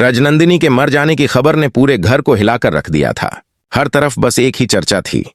रजनंदिनी के मर जाने की खबर ने पूरे घर को हिलाकर रख दिया था। हर तरफ बस एक ही चर्चा थी,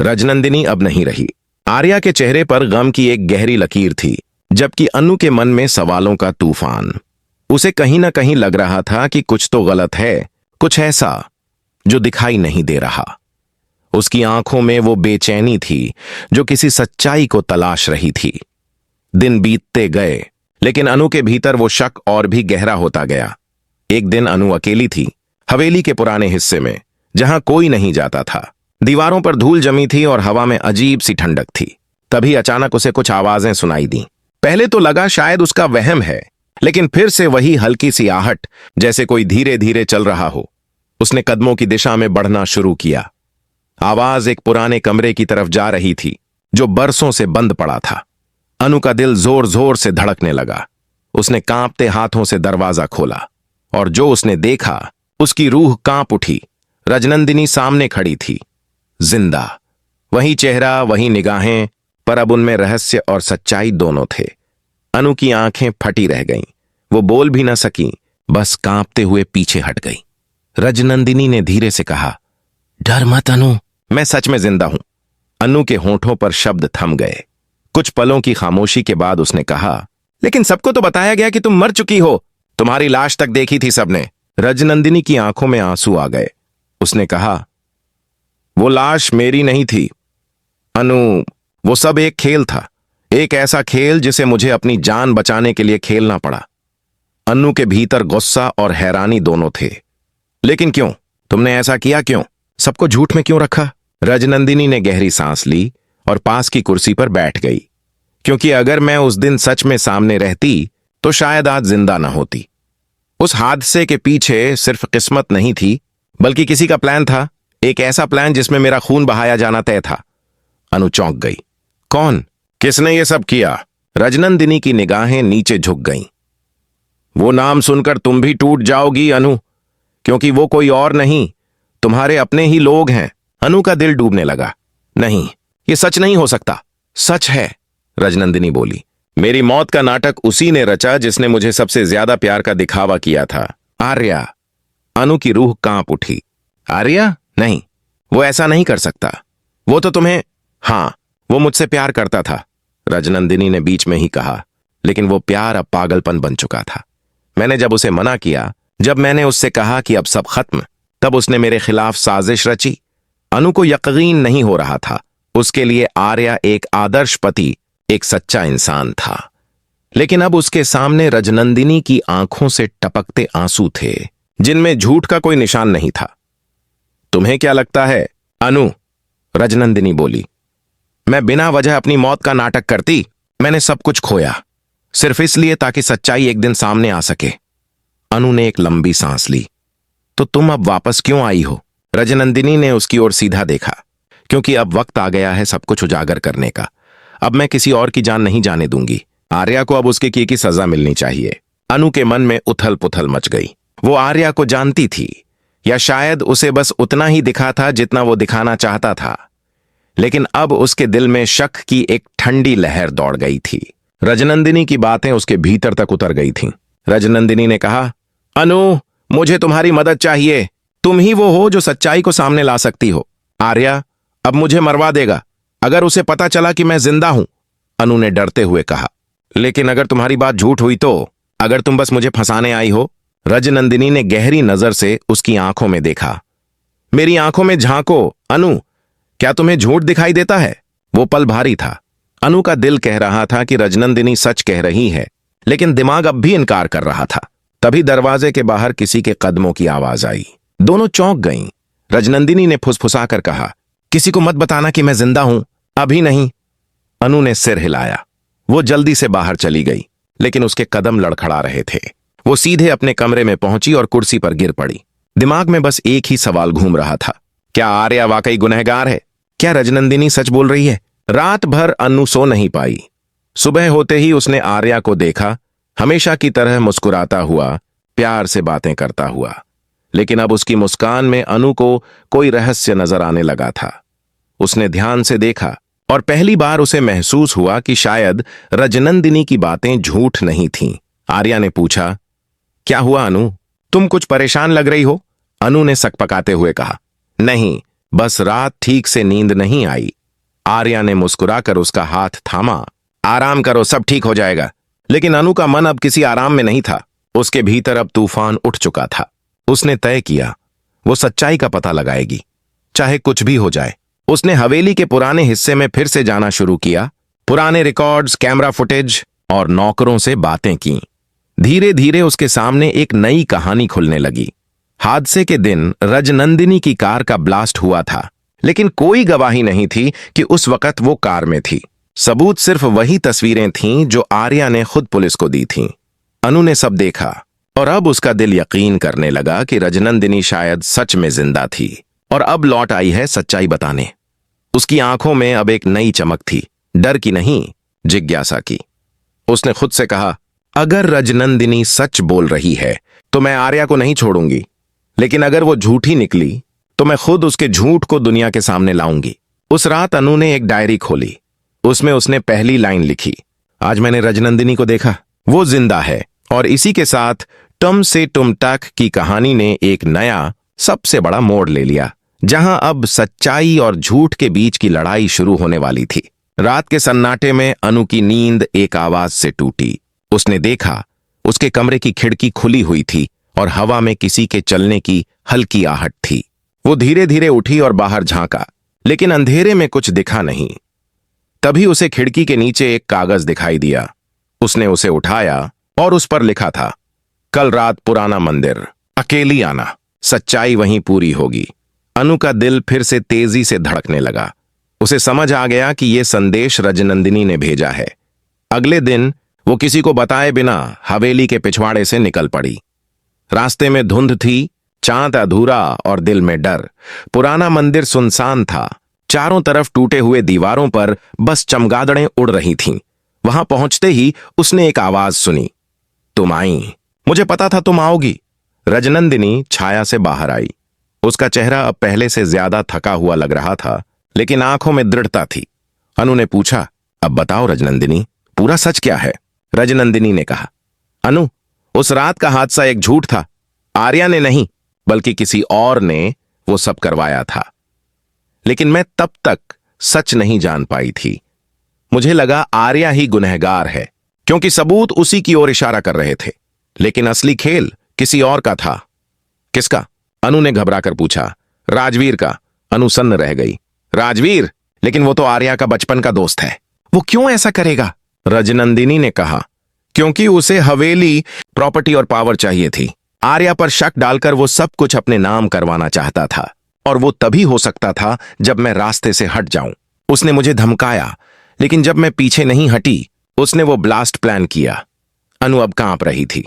रजनंदिनी अब नहीं रही। आर्या के चेहरे पर गम की एक गहरी लकीर थी, जबकि अनु के मन में सवालों का तूफान। उसे कहीं ना कहीं लग रहा था कि कुछ तो गलत है, कुछ ऐसा जो दिखाई नहीं दे रहा। उसकी आंखों में वो बेचैनी थी जो किसी सच्चाई को तलाश रही थी। दिन बीतते गए, लेकिन अनु के भीतर वो शक और भी गहरा होता गया। एक दिन अनु अकेली थी, हवेली के पुराने हिस्से में, जहां कोई नहीं जाता था। दीवारों पर धूल जमी थी और हवा में अजीब सी ठंडक थी। तभी अचानक उसे कुछ आवाजें सुनाई दी। पहले तो लगा शायद उसका वहम है, लेकिन फिर से वही हल्की सी आहट, जैसे कोई धीरे धीरे चल रहा हो। उसने कदमों की दिशा में बढ़ना शुरू किया। आवाज एक पुराने कमरे की तरफ जा रही थी, जो बरसों से बंद पड़ा था। अनु का दिल जोर जोर से धड़कने लगा। उसने कांपते हाथों से दरवाजा खोला, और जो उसने देखा, उसकी रूह कांप उठी। रजनंदिनी सामने खड़ी थी, जिंदा। वही चेहरा, वही निगाहें, पर अब उनमें रहस्य और सच्चाई दोनों थे। अनु की आंखें फटी रह गईं। वो बोल भी न सकी, बस कांपते हुए पीछे हट गई। रजनंदिनी ने धीरे से कहा, डर मत अनु, मैं सच में जिंदा हूं। अनु के होंठों पर शब्द थम गए। कुछ पलों की खामोशी के बाद उसने कहा, लेकिन सबको तो बताया गया कि तुम मर चुकी हो। तुम्हारी लाश तक देखी थी सबने। रजनंदिनी की आंखों में आंसू आ गए। उसने कहा, वो लाश मेरी नहीं थी अनु, वो सब एक खेल था। एक ऐसा खेल जिसे मुझे अपनी जान बचाने के लिए खेलना पड़ा। अनु के भीतर गुस्सा और हैरानी दोनों थे। लेकिन क्यों? तुमने ऐसा किया क्यों? सबको झूठ में क्यों रखा? रजनंदिनी ने गहरी सांस ली और पास की कुर्सी पर बैठ गई। क्योंकि अगर मैं उस दिन सच में सामने रहती तो शायद आज जिंदा न होती। उस हादसे के पीछे सिर्फ किस्मत नहीं थी, बल्कि किसी का प्लान था। एक ऐसा प्लान जिसमें मेरा खून बहाया जाना तय था। अनु चौंक गई। कौन? किसने ये सब किया? रजनंदिनी की निगाहें नीचे झुक गईं। वो नाम सुनकर तुम भी टूट जाओगी अनु, क्योंकि वो कोई और नहीं, तुम्हारे अपने ही लोग हैं। अनु का दिल डूबने लगा। नहीं, ये सच नहीं हो सकता। सच है, रजनंदिनी बोली। मेरी मौत का नाटक उसी ने रचा जिसने मुझे सबसे ज्यादा प्यार का दिखावा किया था, आर्या। अनु की रूह कांप उठी। आर्या? नहीं, वो ऐसा नहीं कर सकता। वो तो तुम्हें... हां, वो मुझसे प्यार करता था, रजनंदिनी ने बीच में ही कहा। लेकिन वो प्यार अब पागलपन बन चुका था। मैंने जब उसे मना किया, जब मैंने उससे कहा कि अब सब खत्म, तब उसने मेरे खिलाफ साजिश रची। अनु को यकीन नहीं हो रहा था। उसके लिए आर्या एक आदर्श पति, एक सच्चा इंसान था। लेकिन अब उसके सामने रजनंदिनी की आंखों से टपकते आंसू थे, जिनमें झूठ का कोई निशान नहीं था। तुम्हें क्या लगता है अनु? रजनंदिनी बोली। मैं बिना वजह अपनी मौत का नाटक करती? मैंने सब कुछ खोया, सिर्फ इसलिए ताकि सच्चाई एक दिन सामने आ सके। अनु ने एक लंबी सांस ली। तो तुम अब वापस क्यों आई हो? रजनंदिनी ने उसकी ओर सीधा देखा। क्योंकि अब वक्त आ गया है सब कुछ उजागर करने का। अब मैं किसी और की जान नहीं जाने दूंगी। आर्या को अब उसके किए की सजा मिलनी चाहिए। अनु के मन में उथल पुथल मच गई। वो आर्या को जानती थी, या शायद उसे बस उतना ही दिखा था जितना वो दिखाना चाहता था। लेकिन अब उसके दिल में शक की एक ठंडी लहर दौड़ गई थी। रजनंदिनी की बातें उसके भीतर तक उतर गई थीं। रजनंदिनी ने कहा, अनु, मुझे तुम्हारी मदद चाहिए। तुम ही वो हो जो सच्चाई को सामने ला सकती हो। आर्या अब मुझे मरवा देगा अगर उसे पता चला कि मैं जिंदा हूं, अनु ने डरते हुए कहा। लेकिन अगर तुम्हारी बात झूठ हुई तो? अगर तुम बस मुझे फंसाने आई हो? रजनंदिनी ने गहरी नजर से उसकी आंखों में देखा। मेरी आंखों में झांको अनु, क्या तुम्हें झूठ दिखाई देता है? वो पल भारी था। अनु का दिल कह रहा था कि रजनंदिनी सच कह रही है, लेकिन दिमाग अब भी इनकार कर रहा था। तभी दरवाजे के बाहर किसी के कदमों की आवाज आई। दोनों चौंक गईं। रजनंदिनी ने फुसफुसाकर कहा, किसी को मत बताना कि मैं जिंदा हूं, अभी नहीं। अनु ने सिर हिलाया। वो जल्दी से बाहर चली गई, लेकिन उसके कदम लड़खड़ा रहे थे। वो सीधे अपने कमरे में पहुंची और कुर्सी पर गिर पड़ी। दिमाग में बस एक ही सवाल घूम रहा था, क्या आर्या वाकई गुनहगार है? क्या रजनंदिनी सच बोल रही है? रात भर अनु सो नहीं पाई। सुबह होते ही उसने आर्या को देखा, हमेशा की तरह मुस्कुराता हुआ, प्यार से बातें करता हुआ। लेकिन अब उसकी मुस्कान में अनु को कोई रहस्य नजर आने लगा था। उसने ध्यान से देखा और पहली बार उसे महसूस हुआ कि शायद रजनंदिनी की बातें झूठ नहीं थीं। आर्या ने पूछा, क्या हुआ अनु? तुम कुछ परेशान लग रही हो, अनु ने सकपकाते हुए कहा। नहीं, बस रात ठीक से नींद नहीं आई। आर्या ने मुस्कुराकर उसका हाथ थामा। आराम करो, सब ठीक हो जाएगा। लेकिन अनु का मन अब किसी आराम में नहीं था। उसके भीतर अब तूफान उठ चुका था। उसने तय किया वो सच्चाई का पता लगाएगी, चाहे कुछ भी हो जाए। उसने हवेली के पुराने हिस्से में फिर से जाना शुरू किया, पुराने रिकॉर्ड्स, कैमरा फुटेज और नौकरों से बातें की। धीरे धीरे उसके सामने एक नई कहानी खुलने लगी। हादसे के दिन रजनंदिनी की कार का ब्लास्ट हुआ था, लेकिन कोई गवाही नहीं थी कि उस वक्त वो कार में थी। सबूत सिर्फ वही तस्वीरें थीं जो आर्या ने खुद पुलिस को दी थीं। अनु ने सब देखा और अब उसका दिल यकीन करने लगा कि रजनंदिनी शायद सच में जिंदा थी और अब लौट आई है सच्चाई बताने। उसकी आंखों में अब एक नई चमक थी, डर की नहीं, जिज्ञासा की। उसने खुद से कहा, अगर रजनंदिनी सच बोल रही है तो मैं आर्या को नहीं छोड़ूंगी, लेकिन अगर वो झूठी निकली तो मैं खुद उसके झूठ को दुनिया के सामने लाऊंगी। उस रात अनु ने एक डायरी खोली। उसमें उसने पहली लाइन लिखी, आज मैंने रजनंदिनी को देखा, वो जिंदा है। और इसी के साथ टम से टुम तक की कहानी ने एक नया सबसे बड़ा मोड़ ले लिया, जहां अब सच्चाई और झूठ के बीच की लड़ाई शुरू होने वाली थी। रात के सन्नाटे में अनु की नींद एक आवाज से टूटी। उसने देखा उसके कमरे की खिड़की खुली हुई थी और हवा में किसी के चलने की हल्की आहट थी। वो धीरे धीरे उठी और बाहर झांका, लेकिन अंधेरे में कुछ दिखा नहीं। तभी उसे खिड़की के नीचे एक कागज दिखाई दिया। उसने उसे उठाया और उस पर लिखा था, कल रात पुराना मंदिर, अकेली आना, सच्चाई वहीं पूरी होगी। अनु का दिल फिर से तेजी से धड़कने लगा। उसे समझ आ गया कि यह संदेश रजनंदिनी ने भेजा है। अगले दिन वो किसी को बताए बिना हवेली के पिछवाड़े से निकल पड़ी। रास्ते में धुंध थी, चांद अधूरा और दिल में डर। पुराना मंदिर सुनसान था। चारों तरफ टूटे हुए दीवारों पर बस चमगादड़ें उड़ रही थीं। वहां पहुंचते ही उसने एक आवाज सुनी, तुम आई, मुझे पता था तुम आओगी। रजनंदिनी छाया से बाहर आई। उसका चेहरा अब पहले से ज्यादा थका हुआ लग रहा था, लेकिन आंखों में दृढ़ता थी। अनु ने पूछा, अब बताओ रजनंदिनी, पूरा सच क्या है? रजनंदिनी ने कहा, अनु, उस रात का हादसा एक झूठ था। आर्या ने नहीं, बल्कि किसी और ने वो सब करवाया था। लेकिन मैं तब तक सच नहीं जान पाई थी। मुझे लगा आर्या ही गुनहगार है, क्योंकि सबूत उसी की ओर इशारा कर रहे थे। लेकिन असली खेल किसी और का था। किसका? अनु ने घबराकर पूछा। राजवीर का। अनु सन्न रह गई। राजवीर? लेकिन वो तो आर्या का बचपन का दोस्त है। वो क्यों ऐसा करेगा? रजनंदिनी ने कहा, क्योंकि उसे हवेली, प्रॉपर्टी और पावर चाहिए थी। आर्या पर शक डालकर वो सब कुछ अपने नाम करवाना चाहता था, और वो तभी हो सकता था जब मैं रास्ते से हट जाऊं। उसने मुझे धमकाया, लेकिन जब मैं पीछे नहीं हटी, उसने वो ब्लास्ट प्लान किया। अनु अब कांप रही थी।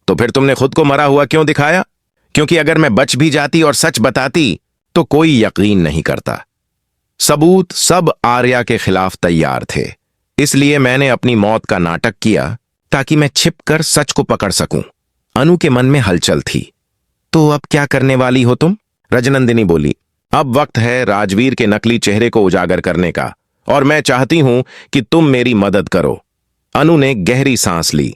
तो फिर तुमने खुद को मरा हुआ क्यों दिखाया? क्योंकि अगर मैं बच भी जाती और सच बताती तो कोई यकीन नहीं करता। सबूत सब आर्या के खिलाफ तैयार थे, इसलिए मैंने अपनी मौत का नाटक किया ताकि मैं छिपकर सच को पकड़ सकूं। अनु के मन में हलचल थी। तो अब क्या करने वाली हो तुम? रजनंदिनी बोली, अब वक्त है राजवीर के नकली चेहरे को उजागर करने का, और मैं चाहती हूं कि तुम मेरी मदद करो। अनु ने गहरी सांस ली।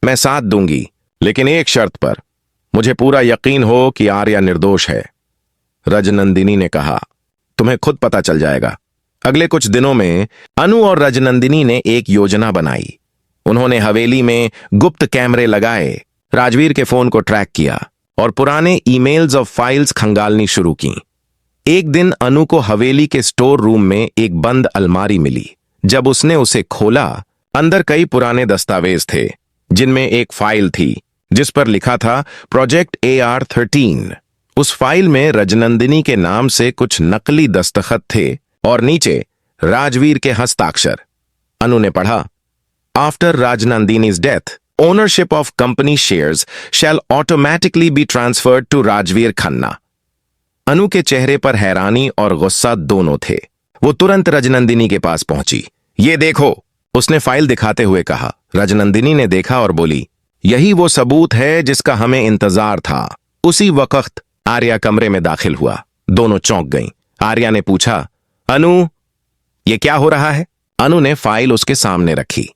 मैं साथ दूंगी, लेकिन एक शर्त पर। मुझे पूरा यकीन हो कि आर्या निर्दोष है। रजनंदिनी ने कहा, तुम्हें खुद पता चल जाएगा। अगले कुछ दिनों में अनु और रजनंदिनी ने एक योजना बनाई। उन्होंने हवेली में गुप्त कैमरे लगाए, राजवीर के फोन को ट्रैक किया और पुराने ईमेल्स और फाइल्स खंगालनी शुरू की। एक दिन अनु को हवेली के स्टोर रूम में एक बंद अलमारी मिली। जब उसने उसे खोला, अंदर कई पुराने दस्तावेज थे, जिनमें एक फाइल थी जिस पर लिखा था प्रोजेक्ट AR-13। उस फाइल में रजनंदिनी के नाम से कुछ नकली दस्तखत थे और नीचे राजवीर के हस्ताक्षर। अनु ने पढ़ा, after Rajnandini's death, ownership of company shares shall automatically be transferred to Rajveer Khanna. अनु के चेहरे पर हैरानी और गुस्सा दोनों थे। वो तुरंत रजनंदिनी के पास पहुंची। ये देखो, उसने फाइल दिखाते हुए कहा। रजनंदिनी ने देखा और बोली, यही वो सबूत है जिसका हमें इंतजार था। उसी वक्त आर्या कमरे में दाखिल हुआ। दोनों चौंक गईं। आर्या ने पूछा, अनु, ये क्या हो रहा है? अनु ने फाइल उसके सामने रखी।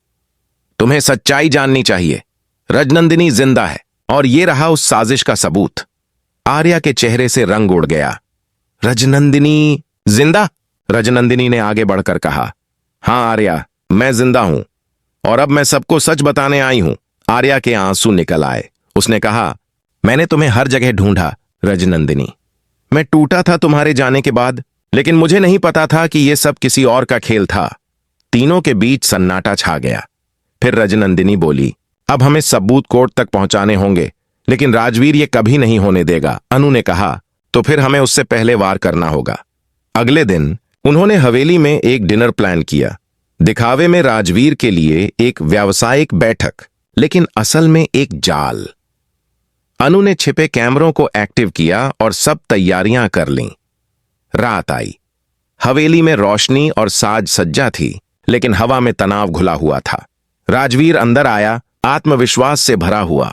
तुम्हें सच्चाई जाननी चाहिए। रजनंदिनी जिंदा है, और ये रहा उस साजिश का सबूत। आर्या के चेहरे से रंग उड़ गया। रजनंदिनी जिंदा? रजनंदिनी ने आगे बढ़कर कहा। हां आर्या, मैं जिंदा हूं और अब मैं सबको सच बताने आई हूं। आर्या के आंसू निकल आए। उसने कहा, मैंने तुम्हें हर जगह ढूंढा रजनंदिनी। मैं टूटा था तुम्हारे जाने के बाद, लेकिन मुझे नहीं पता था कि यह सब किसी और का खेल था। तीनों के बीच सन्नाटा छा गया। फिर रजनंदिनी बोली, अब हमें सबूत कोर्ट तक पहुंचाने होंगे, लेकिन राजवीर ये कभी नहीं होने देगा। अनु ने कहा, तो फिर हमें उससे पहले वार करना होगा। अगले दिन उन्होंने हवेली में एक डिनर प्लान किया। दिखावे में राजवीर के लिए एक व्यावसायिक बैठक, लेकिन असल में एक जाल। अनु ने छिपे कैमरों को एक्टिव किया और सब तैयारियां कर लीं। रात आई। हवेली में रोशनी और साज सज्जा थी, लेकिन हवा में तनाव घुला हुआ था। राजवीर अंदर आया, आत्मविश्वास से भरा हुआ।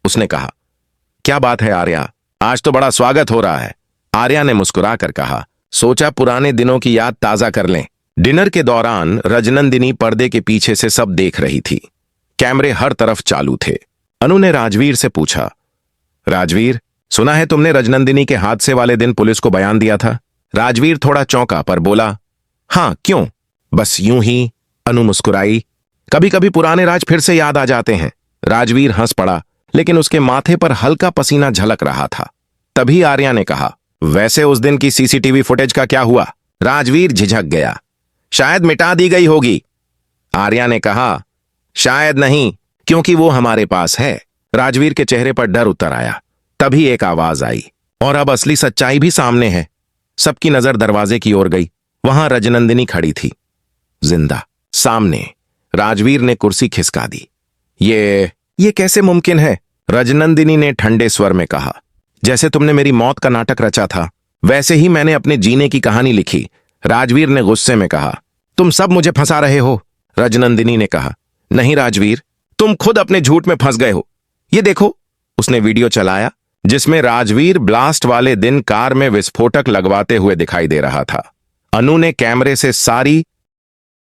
उसने कहा, क्या बात है आर्या, आज तो बड़ा स्वागत हो रहा है। आर्या ने मुस्कुराकर कहा, सोचा पुराने दिनों की याद ताजा कर लें। डिनर के दौरान रजनंदिनी पर्दे के पीछे से सब देख रही थी। कैमरे हर तरफ चालू थे। अनु ने राजवीर से पूछा, राजवीर, सुना है तुमने रजनंदिनी के हादसे वाले दिन पुलिस को बयान दिया था? राजवीर थोड़ा चौंका पर बोला, हां, क्यों? बस यूं ही। अनु मुस्कुराई, कभी कभी पुराने राज फिर से याद आ जाते हैं। राजवीर हंस पड़ा, लेकिन उसके माथे पर हल्का पसीना झलक रहा था। तभी आर्या ने कहा, वैसे उस दिन की सीसीटीवी फुटेज का क्या हुआ? राजवीर झिझक गया, शायद मिटा दी गई होगी। आर्या ने कहा, शायद नहीं, क्योंकि वो हमारे पास है। राजवीर के चेहरे पर डर उतर आया। तभी एक आवाज आई, और अब असली सच्चाई भी सामने है। सबकी नजर दरवाजे की ओर गई। वहां रजनंदिनी खड़ी थी, जिंदा, सामने। राजवीर ने कुर्सी खिसका दी। ये कैसे मुमकिन है? रजनंदिनी ने ठंडे स्वर में कहा, जैसे तुमने मेरी मौत का नाटक रचा था, वैसे ही मैंने अपने जीने की कहानी लिखी। राजवीर ने गुस्से में कहा, तुम सब मुझे फंसा रहे हो। रजनंदिनी ने कहा, नहीं राजवीर, तुम खुद अपने झूठ में फंस गए हो। ये देखो। उसने वीडियो चलाया, जिसमें राजवीर ब्लास्ट वाले दिन कार में विस्फोटक लगवाते हुए दिखाई दे रहा था। अनु ने कैमरे से सारी